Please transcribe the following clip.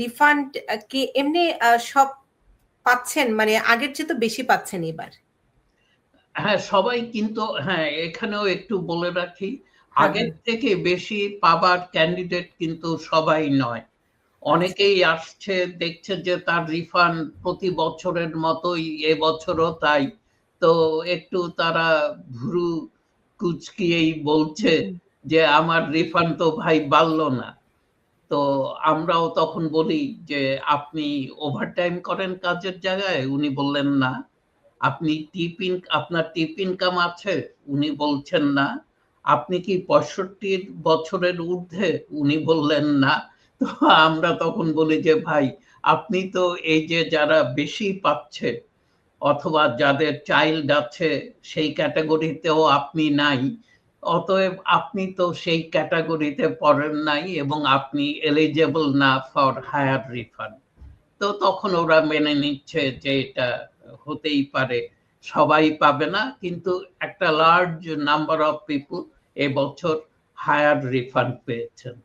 Refund কি এমনি সব পাচ্ছেন, মানে আগের চেয়ে তো বেশি পাচ্ছেন এবার? হ্যাঁ সবাই, কিন্তু হ্যাঁ এখানেও একটু বলে রাখি, আগের থেকে বেশি পাবার ক্যান্ডিডেট কিন্তু সবাই নয়। অনেকেই আসছে, দেখছে যে তার রিফান্ড প্রতি বছরের মতোই এবছরও তাই, তো একটু তারা ভুরু কুচকিয়েই বলছে যে আমার রিফান্ড তো ভাই বাড়লো না। তো আমরাও তখন বলি যে আপনি ওভারটাইম করেন কাজের জায়গায়? উনি বললেন না। আপনি আপনার টিপ ইনকাম আছে? উনি বলছেন না। আপনি কি 65 বছরের ঊর্ধ্বে? উনি বললেন না। তো আমরা তখন বলি যে ভাই আপনি তো এই যে যারা বেশি পাচ্ছে অথবা যাদের চাইল্ড আছে সেই ক্যাটাগরিতেও আপনি নাই, অতএব আপনি তো সেই ক্যাটাগরিতে পড়েন নাই এবং আপনি এলিজেবল না ফর হায়ার রিফান্ড। তো তখন ওরা মেনে নিচ্ছে যে এটা হতেই পারে, সবাই পাবে না, কিন্তু একটা লার্জ নাম্বার অফ পিপল এবছর হায়ার রিফান্ড পেয়েছেন।